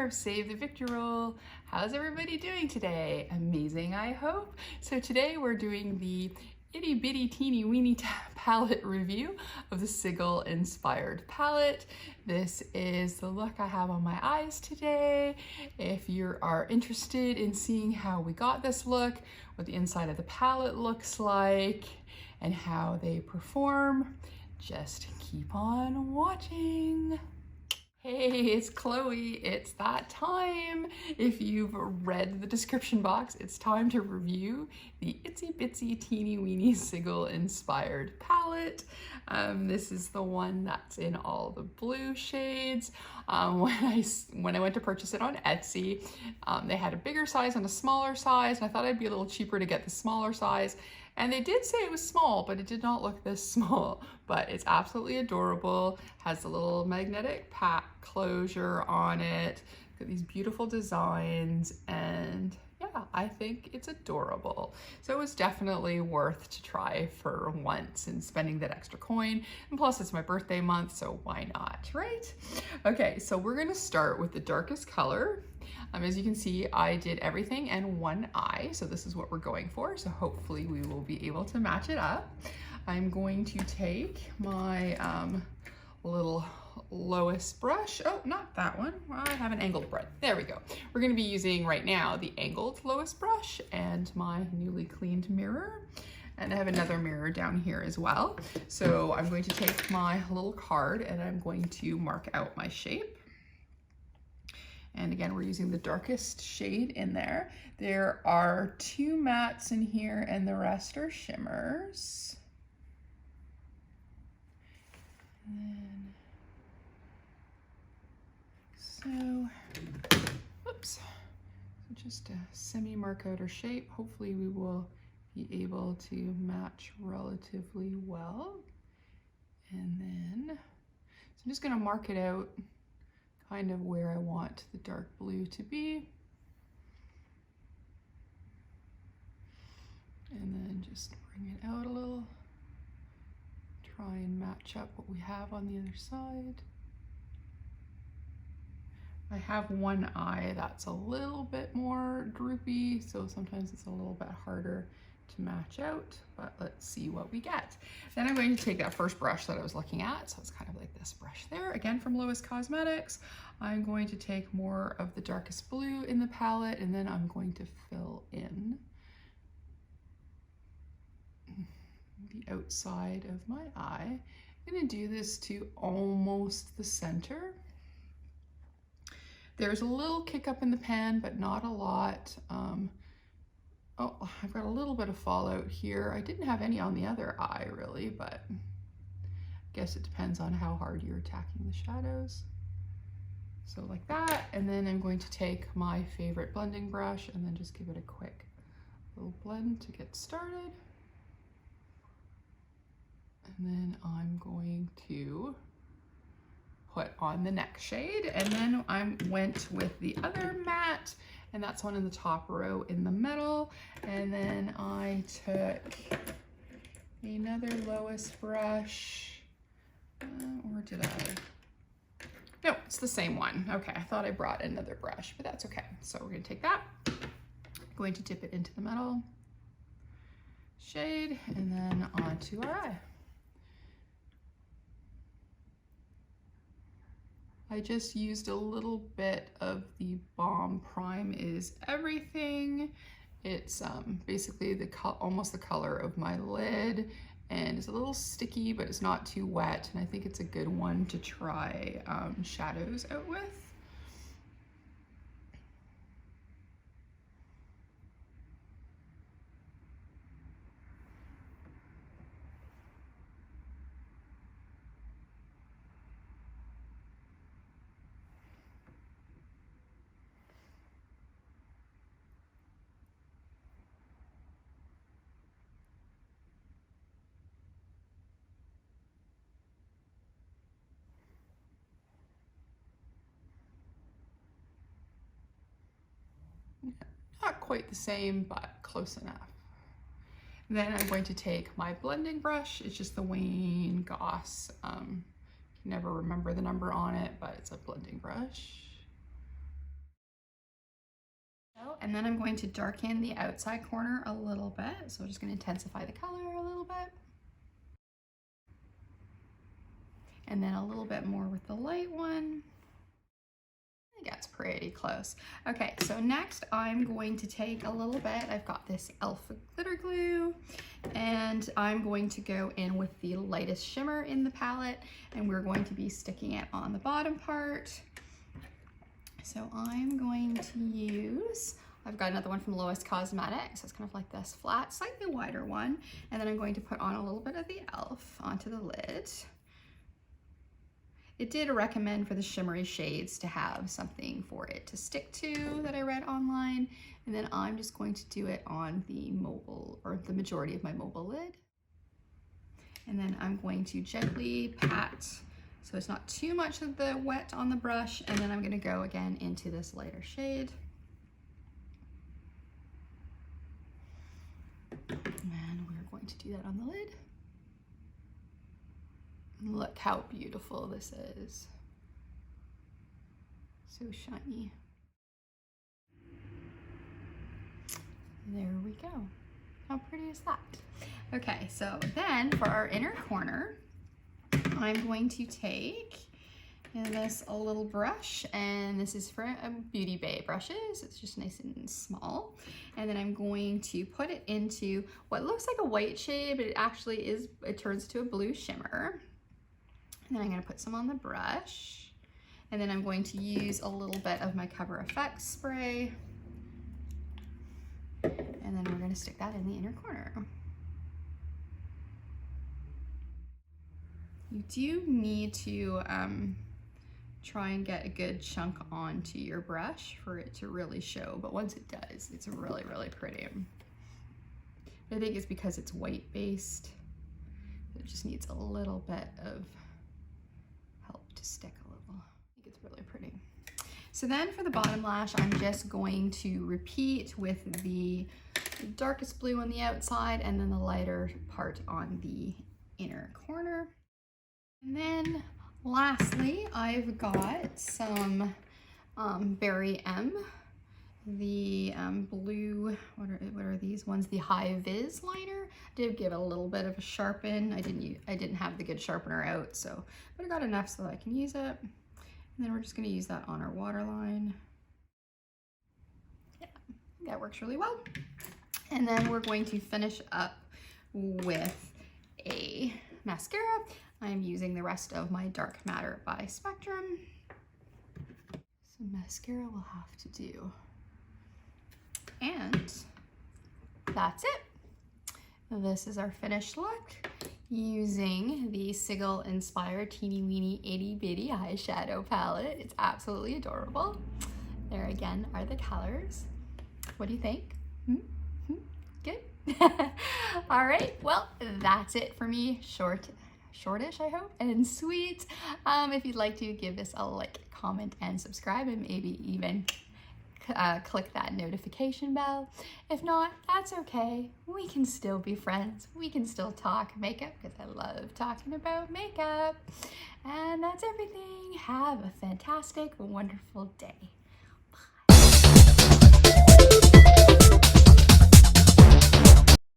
of Save the Victual. How's everybody doing today? Amazing, I hope. So today we're doing the itty bitty teeny weeny palette review of the Sigil inspired palette. This is the look I have on my eyes today. If you are interested in seeing how we got this look, what the inside of the palette looks like, and how they perform, just keep on watching. Hey, it's Chloe. It's that time. If you've read the description box, it's time to review the Itsy Bitsy Teeny Weeny Sigil inspired palette. This is the one that's in all the blue shades. When I went to purchase it on Etsy, they had a bigger size and a smaller size, and I thought it'd be a little cheaper to get the smaller size. And they did say it was small, but it did not look this small. But it's absolutely adorable. Has a little magnetic pack closure on it. Got these beautiful designs, and yeah, I think it's adorable. So it was definitely worth to try for once and spending that extra coin. And plus it's my birthday month, so why not, right? Okay, so we're gonna start with the darkest color. As you can see, I did everything in one eye, so this is what we're going for. So hopefully we will be able to match it up. I'm going to take my little lowest brush. Oh, not that one. I have an angled brush. There we go. We're going to be using right now the angled lowest brush and my newly cleaned mirror. And I have another mirror down here as well. So I'm going to take my little card and I'm going to mark out my shape. And again, we're using the darkest shade in there. There are 2 mattes in here and the rest are shimmers. And then, whoops. So just a semi-mark out our shape. Hopefully we will be able to match relatively well. And then, so I'm just gonna mark it out kind of where I want the dark blue to be. And then just bring it out a little. Try and match up what we have on the other side. I have one eye that's a little bit more droopy, so sometimes it's a little bit harder to match out, but let's see what we get. Then I'm going to take that first brush that I was looking at, so it's kind of like this brush there, again from Lowest Cosmetics. I'm going to take more of the darkest blue in the palette, and then I'm going to fill in the outside of my eye. I'm going to do this to almost the center. There's a little kick up in the pan, but not a lot. Oh, I've got a little bit of fallout here. I didn't have any on the other eye really, but I guess it depends on how hard you're attacking the shadows. So like that, and then I'm going to take my favorite blending brush and then just give it a quick little blend to get started. And then I'm going to put on the next shade, and then I went with the other matte, and that's one in the top row in the middle. And then I took another lowest brush, or did I? No, it's the same one. Okay, I thought I brought another brush, but that's okay. So we're gonna take that, going to dip it into the metal shade, and then onto our eye. I just used a little bit of the Balm Prime Is Everything. It's basically almost the color of my lid, and it's a little sticky, but it's not too wet, and I think it's a good one to try shadows out with. Not quite the same, but close enough. Then I'm going to take my blending brush. It's just the Wayne Goss. Can never remember the number on it, but it's a blending brush. And then I'm going to darken the outside corner a little bit. So I'm just going to intensify the color a little bit. And then a little bit more with the light one. I think that's pretty close. Okay, so next I'm going to take a little bit, I've got this e.l.f. glitter glue, and I'm going to go in with the lightest shimmer in the palette, and we're going to be sticking it on the bottom part. So I'm going to use, I've got another one from Lois Cosmetics. It's kind of like this flat, slightly wider one. And then I'm going to put on a little bit of the e.l.f. onto the lid. It did recommend for the shimmery shades to have something for it to stick to that I read online. And then I'm just going to do it on the mobile, or the majority of my mobile lid. And then I'm going to gently pat so it's not too much of the wet on the brush. And then I'm gonna go again into this lighter shade. And we're going to do that on the lid. Look how beautiful this is. So shiny. There we go. How pretty is that? Okay, so then for our inner corner, I'm going to take this a little brush, and this is for Beauty Bay brushes. It's just nice and small. And then I'm going to put it into what looks like a white shade, but it actually is, it turns to a blue shimmer. And then I'm going to put some on the brush. And then I'm going to use a little bit of my Cover FX spray. And then we're going to stick that in the inner corner. You do need to try and get a good chunk onto your brush for it to really show, but once it does, it's really, really pretty. I think it's because it's white based. It just needs a little bit of help to stick a little. I think it's really pretty. So then for the bottom lash, I'm just going to repeat with the darkest blue on the outside and then the lighter part on the inner corner. And then lastly, I've got some Berry M, the blue, what are these ones? The High Vis liner. I did give it a little bit of a sharpen. I didn't have the good sharpener out, so, but I got enough so that I can use it. And then we're just gonna use that on our waterline. Yeah, that works really well. And then we're going to finish up with a mascara. I'm using the rest of my Dark Matter by Spectrum. So mascara will have to do. And that's it. This is our finished look using the Sigil inspired Teeny Weeny Itty Bitty eyeshadow palette. It's absolutely adorable. There again are the colors. What do you think? Good? All right, well, that's it for me. Shortish, I hope, and sweet. If you'd like to give this a like, comment, and subscribe, and maybe even click that notification bell. If not, that's okay. We can still be friends. We can still talk makeup because I love talking about makeup. And that's everything. Have a fantastic, wonderful day.